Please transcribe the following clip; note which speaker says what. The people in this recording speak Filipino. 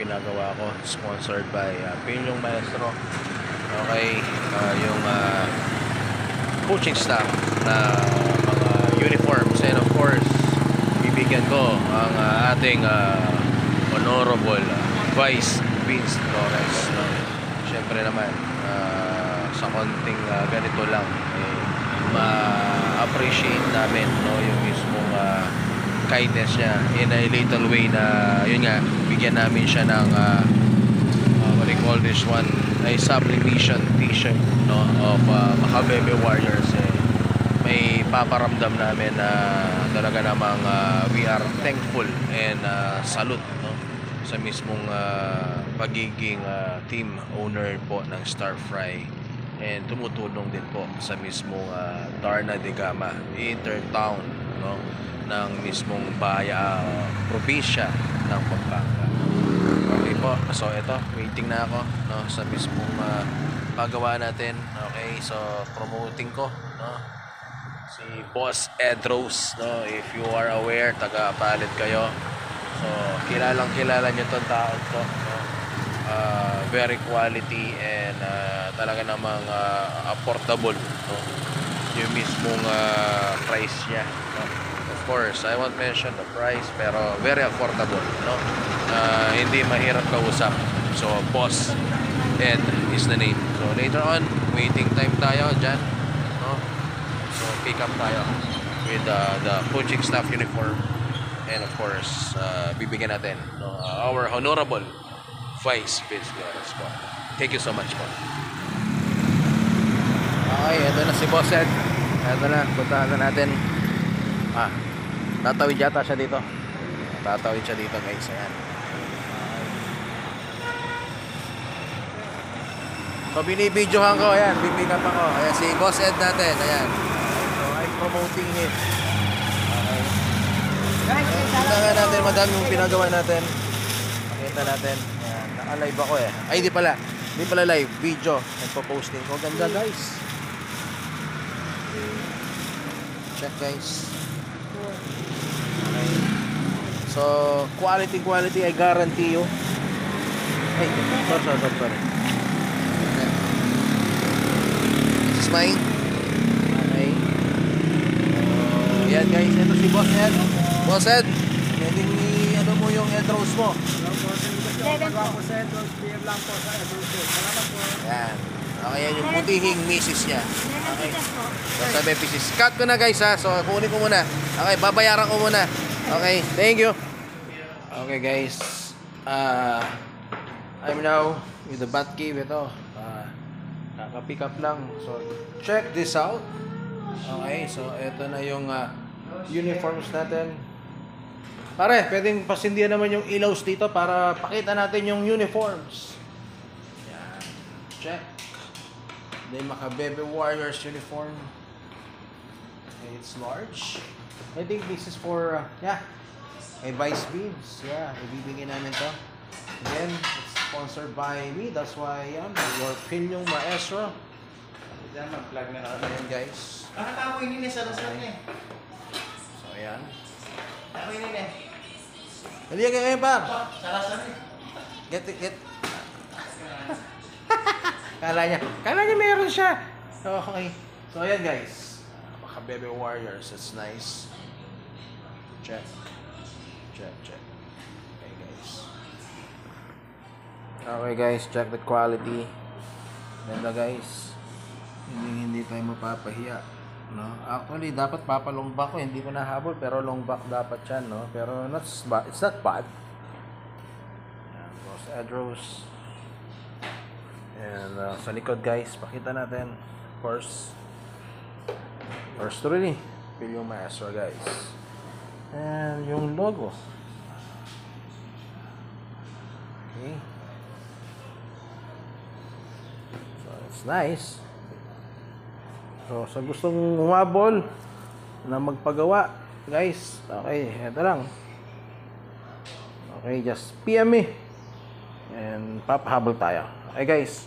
Speaker 1: pinagawa ko, sponsored by Pinyong Maestro. Okay, yung coaching staff na mga uniforms, and of course bibigyan ko ang ating honorable Vice Vince Flores, no? Siyempre naman sa konting ganito lang ma-appreciate namin, no, yung mismong kindness niya in a little way na yun nga, bigyan namin siya ng what do you call this one, a sublimation t-shirt, no, of Makabebe Warriors. May paparamdam namin na talaga namang we are thankful and salute, no, sa mismong pagiging team owner po ng Star Fry, and tumutulong din po sa mismong Darna de Gama Intertown, no, ng mismong probinsya ng Pampanga. Okay po, so ito, waiting na ako, no, sa mismong paggawa natin. Okay, so promoting ko, no, si Boss Ed Rose, no, if you are aware, taga-palit kayo. So kilalang kilala nyo tong tao to, no? Very quality and talaga namang affordable, no, yung mismong price niya, no? Of course, I won't mention the price, pero very affordable, no? Hindi mahirap kausap. So Boss Ed is the name. So later on, waiting time tayo dyan, no? So pick up tayo with the coaching staff uniform, and of course bibigyan natin, no, our honorable Vice Vince Flores po. Thank you so much po. Okay, ito na si Boss Ed. Ito na, puntahan na natin. Tatawid yata siya dito. Tatawid siya dito, guys. Ayan. So binibidyohan ko, ayan, pipick up ako. Ayan si Boss Ed natin, ayan. So I'm promoting him. Okay. Kita nga natin, madami yung pinagawa natin. Pakita natin. Ayan, naka-live ako eh. Ay, di pala live, video. Nagpo-posting ko. Ganda, guys. Check, guys. Okay. So quality I guarantee you. Ay, sorry. This is mine. Okay. Yan, guys, ito si Boss Ed. Boss Ed, pwedeng ano mo yung Ed Rose mo.
Speaker 2: 11 po. PM lang po sa Ed Rose. Salamat po.
Speaker 1: Yan. Okay, yan yung putihing misis niya. Okay. So sabi, pieces. Cut ko na, guys, ha. So kunin ko muna. Okay, babayaran ko muna. Okay, thank you. Okay, guys. I'm now with the Batcave. Ito. Kaka-pick up lang. So check this out. Okay, so ito na yung uniforms natin. Pare, pwedeng pasindihan naman yung ilaws dito para pakita natin yung uniforms. Yan. Check. The Makabebe Warriors uniform. Okay, it's large. I think this is for, a Vice Vince. Yeah, ibibigay namin to. Again, it's sponsored by me. That's why I am your Pinyong Maestro.
Speaker 2: Diyan, mag-plug na ako.
Speaker 1: Ayan, guys.
Speaker 2: Nakatawa yun sa rasal niya.
Speaker 1: So, ayan.
Speaker 2: Ako yun eh.
Speaker 1: Halika kayo ngayon, par.
Speaker 2: Sa rasal niya.
Speaker 1: Get. Kala niya meron siya. Okay. So, ayan, guys. Makabebe Warriors. It's nice. Check. Okay, guys. Okay, guys. Check the quality. Ganda, guys. Hindi tayo mapapahiya, no? Actually, dapat papalong back ko. Hindi ko nahabol, pero long back dapat yan, no? Pero it's not bad. Ayan, Boss Ed Rose. And sa likod, guys, pakita natin. Of course, first really, Pinyong Maestro, guys. And yung logo. Okay. So, it's nice. So, sa gustong humabol na magpagawa, guys, okay, eto lang. Okay, just PM me. And papahabol tayo. Okay, guys.